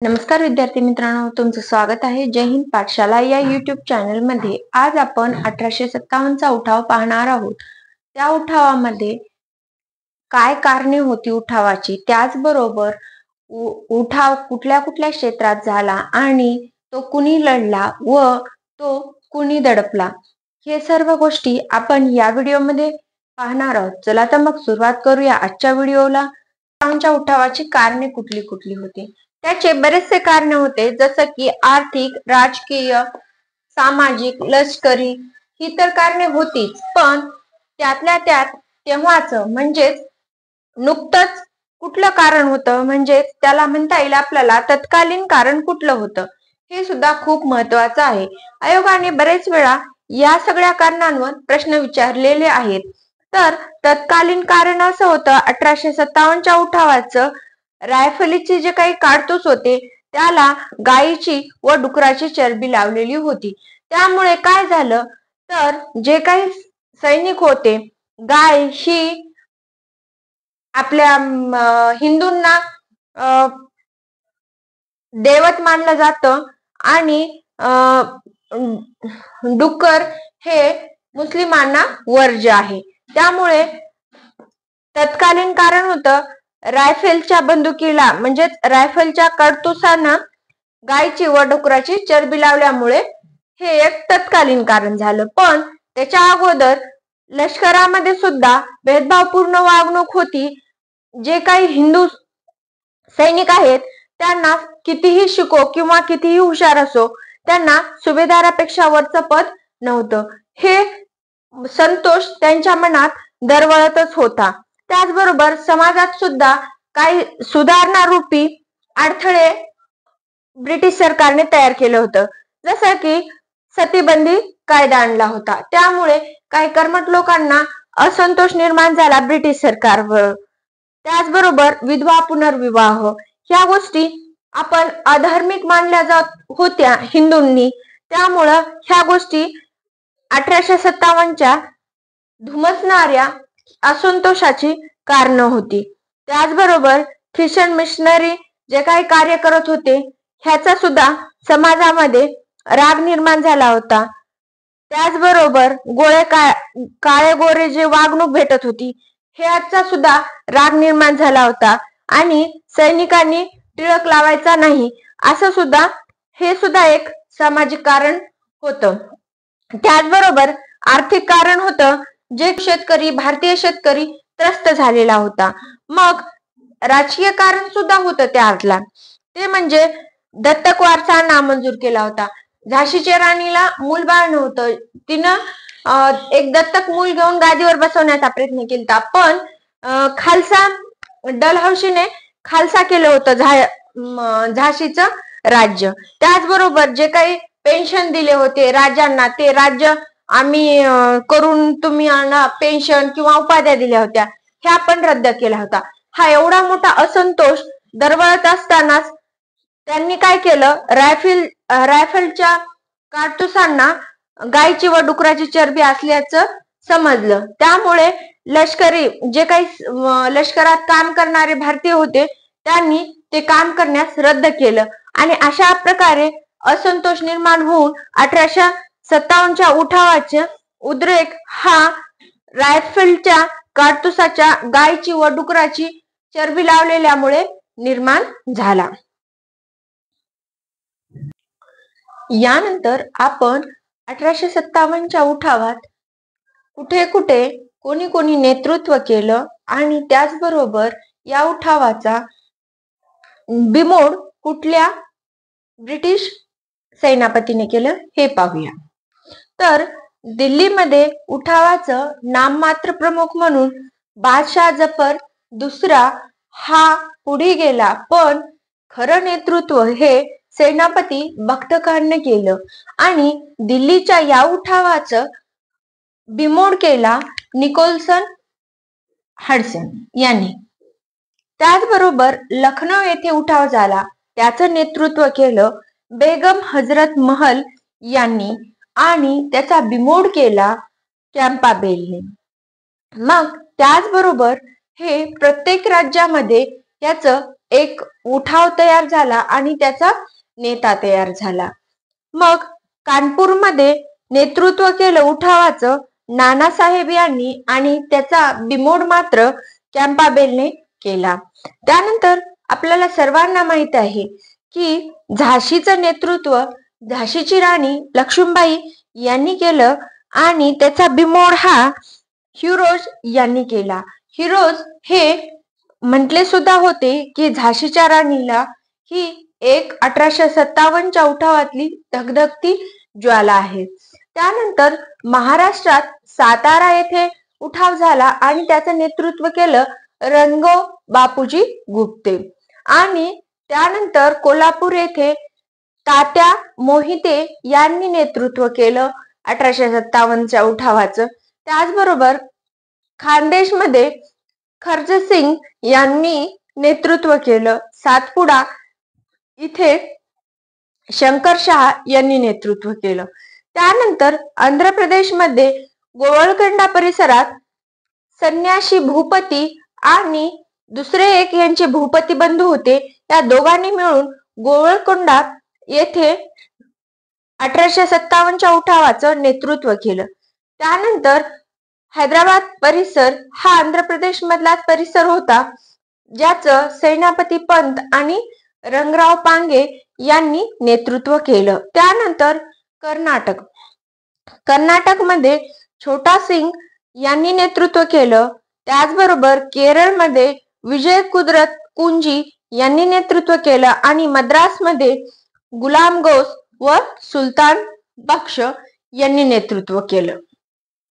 नमस्कार विद्यार्थी मित्रांनो, तुमचं स्वागत आहे जय हिंद पाठशाला या युट्यूब चॅनल मध्ये। आज आपण 1857चा उठाव पाहणार आहोत। त्या उठावामध्ये काय कारणे होती उठावाची, त्याचबरोबर उठाव कुठल्या कुठल्या क्षेत्रात झाला आणि तो कुणी लढला व तो कुणी दडपला, हे सर्व गोष्टी आपण या व्हिडिओमध्ये पाहणार आहोत। चला तर मग सुरुवात करूया आजच्या व्हिडिओला। आमच्या उठावाची कारणे कुठली कुठली होती। त्याचे बरेचसे कारणे होते, जसं की आर्थिक, राजकीय, सामाजिक, लष्करी ही तर कारणे होतीच, पण त्यातल्या त्यात तेव्हाच म्हणजेच नुकतंच कुठलं कारण होतं, म्हणजे त्याला म्हणता येईल आपल्याला तत्कालीन कारण कुठलं होतं, हे सुद्धा खूप महत्वाचं आहे। आयोगाने बरेच वेळा या सगळ्या कारणांवर प्रश्न विचारलेले आहेत। तर तत्कालीन कारण असं होतं, 1857च्या उठावाचं रायफलीचे जे काही काडतूस होते त्याला गायीची व डुकराची चरबी लावलेली होती। त्यामुळे काय झालं, तर जे काही सैनिक होते, गाय ही आपल्या हिंदूंना दैवत मानलं जातं आणि डुक्कर हे मुस्लिमांना वर्ज्य आहे। त्यामुळे तत्कालीन कारण होतं, रायफलच्या बंदुकीला म्हणजेच रायफलच्या काडतुसांना गायची व डुकराची चरबी लावल्यामुळे हे एक तत्कालीन कारण झालं। पण त्याच्या अगोदर लष्करामध्ये सुद्धा भेदभावपूर्ण वागणूक होती। जे काही हिंदू सैनिक आहेत त्यांना कितीही शिको किंवा कितीही हुशार असो, त्यांना सुभेदारापेक्षा वरचं पद नव्हतं, हे संतोष त्यांच्या मनात दरवळतच होता। त्याचबरोबर समाजात सुद्धा काही सुधारणा रूपी अडथळे ब्रिटिश सरकारने तयार केलं होतं, जसं की सतीबंदी कायदा आणला होता। त्यामुळे काही कर्मठ लोकांना असंतोष निर्माण झाला ब्रिटिश सरकारवर। त्याचबरोबर विधवा पुनर्विवाह ह्या गोष्टी आपण अधार्मिक मानल्या जात होत्या हिंदूंनी, त्यामुळं ह्या गोष्टी 1857च्या धुमसणाऱ्या असंतोषाची कारण होती। त्याचबरोबर ख्रिश्चन मिशनरी जे काही कार्य करत होते ह्याचा सुद्धा समाजामध्ये राग निर्माण झाला होता। त्याचबरोबर काळे गोरे जे वागणूक भेटत होती ह्याचा सुद्धा राग निर्माण झाला होता आणि सैनिकांनी टिळक लावायचा नाही असं सुद्धा हे सुद्धा एक सामाजिक कारण होतं। त्याचबरोबर आर्थिक कारण होतं, जे भारतीय शेतकरी त्रस्त झालेला होता। मग राजकीय कारण सुद्धा होतं त्यातला, ते म्हणजे दत्तक वारसा नामंजूर केला होता। झाशीच्या राणीला मूलबाळ नव्हतं, तिनं एक दत्तक मूल घेऊन गादीवर बसवण्याचा प्रयत्न केला, पण खालसा डलहौसीने खालसा केलं होतं झाशीचं राज्य। त्याचबरोबर जे काही पेन्शन दिले होते राजांना, ते राज्य आम्ही करून तुम्ही पेन्शन किंवा उपाध्या दिल्या होत्या, ह्या पण रद्द केला होता। हा एवढा मोठा असंतोष दरवळत असतानाच त्यांनी काय केलं, रायफलच्या काडतुसांना गायची व डुकराची चरबी असल्याचं समजलं। त्यामुळे जे काही लष्करात काम करणारे भारतीय होते त्यांनी ते काम करण्यास रद्द केलं आणि अशा प्रकारे असंतोष निर्माण होऊन 1857च्या उठावाचे उद्रेक हा रायफलच्या काडतुसाच्या गायची व डुकराची चरबी लावलेल्यामुळे निर्माण झाला। यानंतर आपण 1857च्या उठावात कुठे कुठे कोणी कोणी नेतृत्व केलं आणि त्याचबरोबर या उठावाचा बिमोड कुठल्या ब्रिटिश सेनापतीने केलं हे पाहूया। तर दिल्लीमध्ये उठावाचं नाममात्र प्रमुख म्हणून बादशाह जफर दुसरा हा पुढे गेला, पण खरं नेतृत्व हे सेनापती बख्त खानने केलं आणि दिल्लीच्या या उठावाचं बिमोड केला निकोलसन हडसन यांनी। त्याचबरोबर लखनौ येथे उठाव झाला, त्याचं नेतृत्व केलं बेगम हजरत महल यांनी आणि त्याचा बिमोड केला कॅम्पाबेलने। मग त्याचबरोबर हे प्रत्येक राज्यामध्ये याचं एक उठाव तयार झाला आणि त्याचा नेता तयार झाला. मग कानपूरमध्ये नेतृत्व केलं उठावाचं नानासाहेब यांनी आणि त्याचा बिमोड मात्र कॅम्पाबेलने केला. त्यानंतर आपल्याला सर्वांना माहित आहे की झाशीचं नेतृत्व झाशीची राणी लक्ष्मीबाई यांनी केलं आणि त्याचा बिमोड हा हिरोज यांनी केला. हिरोज हे म्हटले सुद्धा होते की झाशीच्या राणीला ही एक 1857च्या उठावातली धगधगती ज्वाला आहे. त्यानंतर महाराष्ट्रात सातारा येथे उठाव झाला आणि त्याचं नेतृत्व केलं रणगो बापूजी गुप्ते आणि त्यानंतर कोल्हापूर येथे तात्या मोहिते यांनी नेतृत्व केलं 1857च्या उठावाचं. त्याचबरोबर खानदेशमध्ये खर्जसिंग यांनी नेतृत्व केलं. सातपुडा इथे शंकरशहा यांनी नेतृत्व केलं. त्यानंतर आंध्र प्रदेशमध्ये गोवळकोंडा परिसरात संन्याशी भूपती आणि दुसरे एक यांचे भूपती बंधू होते. या दोघांनी मिळून गोवळकोंडा येथे 1857च्या उठावाचं नेतृत्व केलं. त्यानंतर हैदराबाद परिसर हा आंध्र प्रदेश मधलाच परिसर होता, ज्याचं सेनापती पंत आणि रंगराव पांगे यांनी नेतृत्व केलं. त्यानंतर कर्नाटकमध्ये छोटा सिंग यांनी नेतृत्व केलं. त्याचबरोबर केरळमध्ये विजय कुदरत कुंजी यांनी नेतृत्व केलं आणि मद्रासमध्ये गुलाम गौस व सुलतान बक्ष यांनी नेतृत्व केलं.